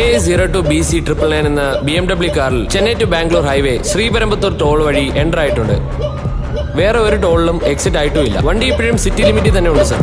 KA02BC999 എന്ന BMW കാറിൽ Chennai to Bangalore highway Sriperumbudur toll വഴി എൻ്റർ ആയിട്ടുണ്ട്. വേറെ ഒരു ടോളിലും എക്സിറ്റ് ആയിട്ടും ഇല്ല. വണ്ടി ഇപ്പോഴും സിറ്റി ലിമിറ്റിൽ തന്നെ ഉണ്ട് സർ.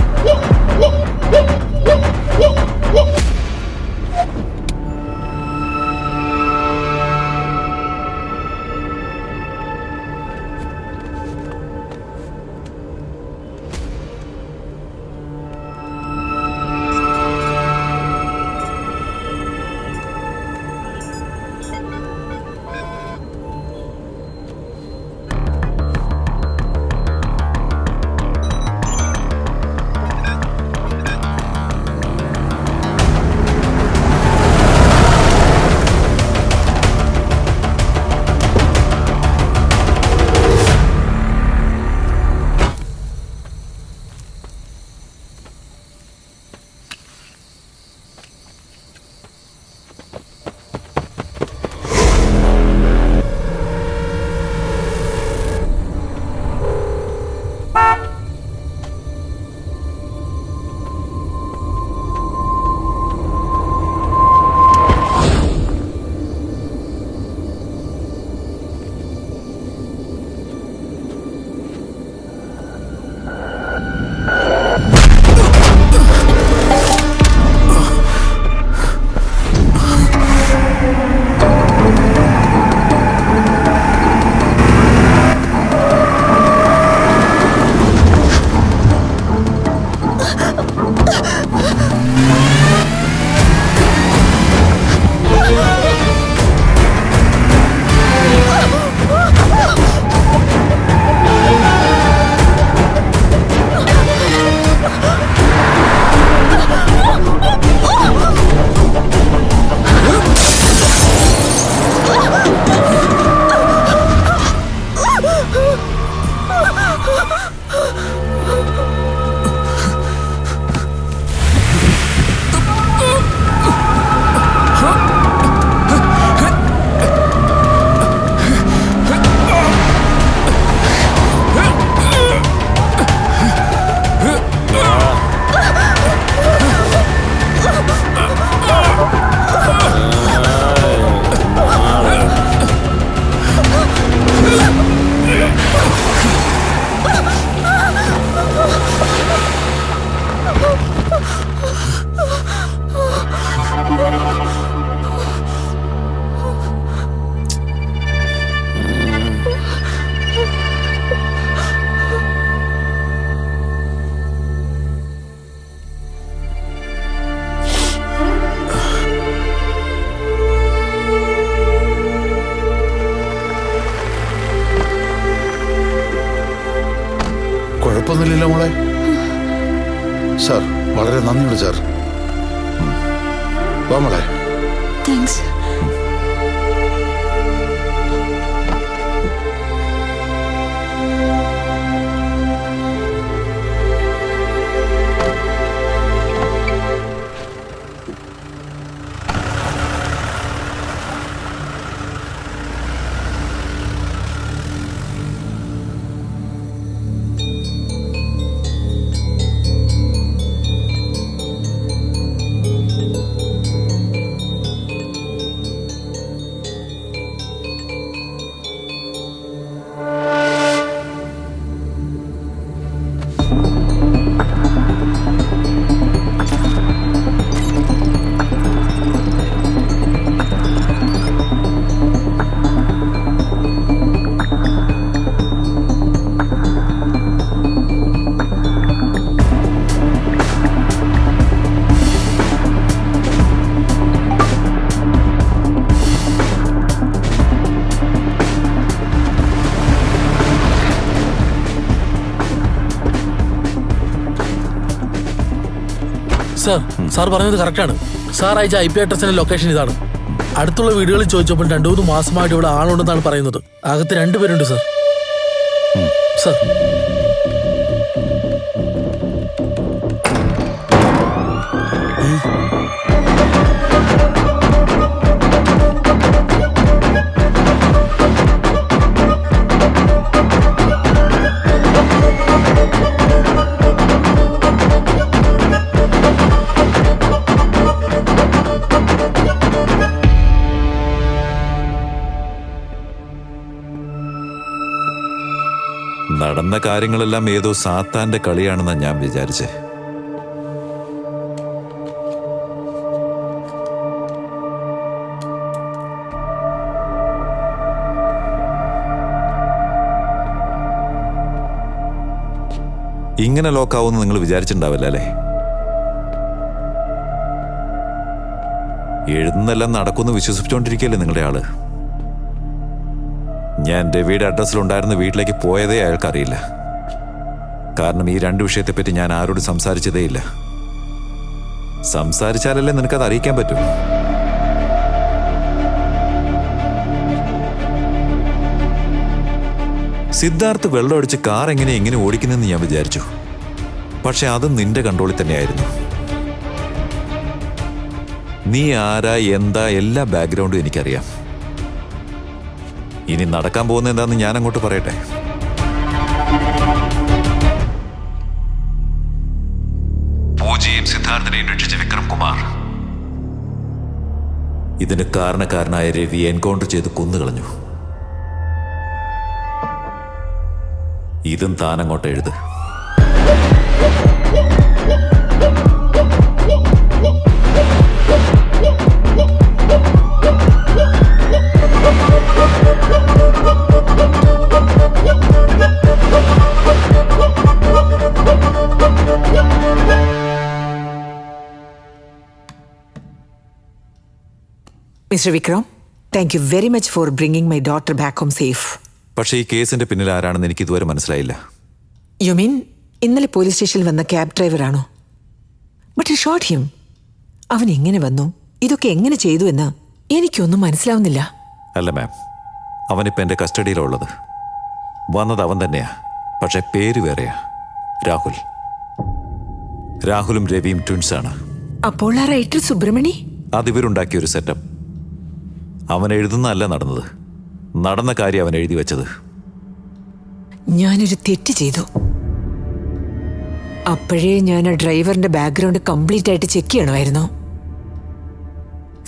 കുഴപ്പമൊന്നുമില്ലല്ലോ മോളെ. സാർ വളരെ നന്ദിയുണ്ട് സാർ. വാ മോളെ. താങ്ക്സ്. സാർ പറഞ്ഞത് കറക്റ്റാണ്. സാർ അയച്ച IP അഡ്രസ്സിന്റെ ലൊക്കേഷൻ ഇതാണ്. അടുത്തുള്ള വീടുകളിൽ ചോദിച്ചപ്പോൾ 2-3 മാസമായിട്ട് ഇവിടെ ആളുണ്ടെന്നാണ് പറയുന്നത്. അകത്ത് 2 പേരുണ്ട് സാർ. സാർ നടന്ന കാര്യങ്ങളെല്ലാം ഏതോ സാത്താന്റെ കളിയാണെന്നാണ് ഞാൻ വിചാരിച്ചേ. ഇങ്ങനെ ലോക്കാവുമെന്ന് നിങ്ങൾ വിചാരിച്ചിട്ടുണ്ടാവില്ല അല്ലേ? എഴുതുന്നെല്ലാം നടക്കുമെന്ന് വിശ്വസിച്ചുകൊണ്ടിരിക്കുകയല്ലേ നിങ്ങളുടെ ആള്. ഞാൻ രവിയുടെ അഡ്രസ്സിലുണ്ടായിരുന്ന വീട്ടിലേക്ക് പോയതേ അയാൾക്കറിയില്ല. കാരണം ഈ രണ്ട് വിഷയത്തെപ്പറ്റി ഞാൻ ആരോടും സംസാരിച്ചതേയില്ല. സംസാരിച്ചാലല്ലേ നിനക്കത് അറിയിക്കാൻ പറ്റൂ. സിദ്ധാർത്ഥ് വെള്ളമടിച്ച് കാർ എങ്ങനെ ഓടിക്കുന്നെന്ന് ഞാൻ വിചാരിച്ചു. പക്ഷെ അത് നിന്റെ കൺട്രോളിൽ തന്നെയായിരുന്നു. നീ ആരാ എന്താ എല്ലാ ബാക്ക്ഗ്രൗണ്ടും എനിക്കറിയാം. ഇനി നടക്കാൻ പോകുന്ന എന്താന്ന് ഞാൻ അങ്ങോട്ട് പറയട്ടെ. പൂജയും സിദ്ധാർത്ഥനെയും രക്ഷിച്ച വിക്രം കുമാർ ഇതിന് കാരണക്കാരനായ രവി എൻകൗണ്ടർ ചെയ്ത് കൊന്നുകളഞ്ഞു. ഇതും താനങ്ങോട്ട് എഴുത്. Mr. Vikram, thank you very much for bringing my daughter back home safe. പക്ഷേ ഈ കേസിന്റെ പിന്നിൽ ആരാണെന്ന് എനിക്ക് ഇതുവരെ മനസ്സിലായില്ല. You mean ഇന്നലെ പോലീസ് സ്റ്റേഷനിൽ വന്ന ക്യാബ് ഡ്രൈവറാണോ? But you shot him. അവൻ എങ്ങനെ വന്നു, ഇതൊക്കെ എങ്ങനെ ചെയ്തു എന്ന് എനിക്കൊന്നും മനസ്സിലാവുന്നില്ല. അല്ല മാം, അവനിപ്പോൾ എൻ്റെ കസ്റ്റഡിയിലുള്ളത്. വന്നത് അവൻ തന്നെയാ, പക്ഷെ പേര് വേറെയാ. രാഹുലും രവിയും ട്വിൻസാണ്. അപ്പോൾ ആ റൈറ്റർ സുബ്രഹ്മണി? അതിവരുണ്ടാക്കിയ ഒരു സെറ്റപ്പ്. അവൻ എഴുതുന്നതല്ല നടന്നത്, നടന്ന കാര്യം അവൻ എഴുതി വെച്ചത്. ഞാനൊരു തെറ്റ് ചെയ്തു. അപ്പോഴേ ഞാൻ ആ ഡ്രൈവറിന്റെ ബാക്ക്ഗ്രൗണ്ട് കംപ്ലീറ്റ് ആയിട്ട് ചെക്ക് ചെയ്യണമായിരുന്നു.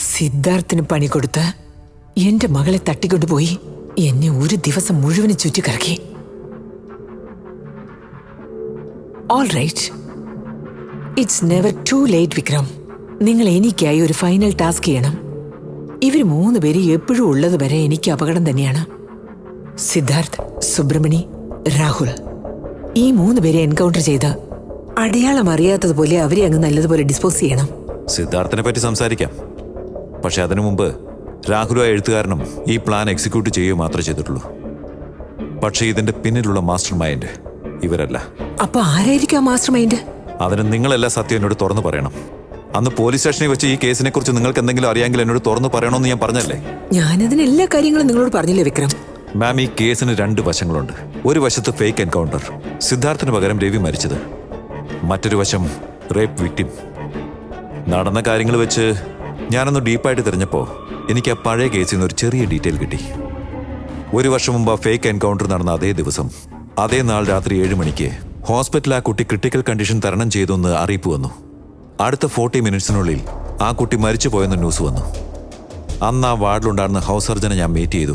സിദ്ധാർത്ഥിന് പണി കൊടുത്ത് എന്റെ മകളെ തട്ടിക്കൊണ്ടുപോയി എന്നെ ഒരു ദിവസം മുഴുവനും ചുറ്റിക്കറക്കി. All right, it's never too late Vikram. നിങ്ങൾ എനിക്കായി ഒരു ഫൈനൽ ടാസ്ക് ചെയ്യണം. ഇവർ 3 പേര് എപ്പോഴും ഉള്ളത് വരെ എനിക്ക് അപകടം തന്നെയാണ്. സിദ്ധാർത്ഥ്, സുബ്രഹ്മണി, രാഹുൽ, ഈ 3 പേരെ എൻകൗണ്ടർ ചെയ്ത് അടയാളം അറിയാത്തതുപോലെ അവരെ അങ്ങ് നല്ലതുപോലെ ഡിസ്പോസ് ചെയ്യണം. സിദ്ധാർത്ഥിനെ പറ്റി സംസാരിക്കാം, പക്ഷെ അതിനു മുമ്പ് രാഹുലും ആ എഴുത്തുകാരനും ഈ പ്ലാൻ എക്സിക്യൂട്ട് ചെയ്യുക മാത്രമേ ചെയ്തിട്ടുള്ളൂ. പക്ഷേ ഇതിന്റെ പിന്നിലുള്ള മാസ്റ്റർ മൈൻഡ് ഇവരല്ല. അപ്പൊ ആരായിരിക്കും ആ മാസ്റ്റർ മൈൻഡ്? അതിന് നിങ്ങളെല്ലാ സത്യം എന്നോട് തുറന്നു പറയണം. അന്ന് പോലീസ് സ്റ്റേഷനിൽ വെച്ച് ഈ കേസിനെ കുറിച്ച് നിങ്ങൾക്ക് എന്തെങ്കിലും അറിയാമെങ്കിൽ എന്നോട് തുറന്നു പറയണമെന്ന് ഞാൻ പറഞ്ഞല്ലേ? ഞാനതിന് എല്ലാ കാര്യങ്ങളും നിങ്ങളോട് പറഞ്ഞില്ലേ വിക്രം? മാം, ഈ കേസിന് 2 വശങ്ങളുണ്ട്. ഒരു വശത്ത് ഫേക്ക് എൻകൗണ്ടർ, സിദ്ധാർത്ഥിന് പകരം രവി മരിച്ചത്. മറ്റൊരു വശം റേപ്പ് വിക്ടിം. നടന്ന കാര്യങ്ങൾ വെച്ച് ഞാനൊന്ന് ഡീപ്പായിട്ട് തിരഞ്ഞപ്പോൾ എനിക്ക് ആ പഴയ കേസിൽ നിന്ന് ഒരു ചെറിയ ഡീറ്റെയിൽ കിട്ടി. 1 വർഷം മുമ്പ് ആ ഫേക്ക് എൻകൗണ്ടർ നടന്ന അതേ ദിവസം, അതേ നാൾ രാത്രി 7 മണിക്ക് ഹോസ്പിറ്റലിൽ ആ കുട്ടി ക്രിട്ടിക്കൽ കണ്ടീഷൻ തരണം ചെയ്തെന്ന് അറിയിപ്പ് വന്നു. അടുത്ത 40 മിനിറ്റ്സിനുള്ളിൽ ആ കുട്ടി മരിച്ചു പോയെന്ന് ന്യൂസ് വന്നു. അന്ന് ആ വാർഡിലുണ്ടായിരുന്ന ഹൗസ് സർജനെ ഞാൻ മീറ്റ് ചെയ്തു.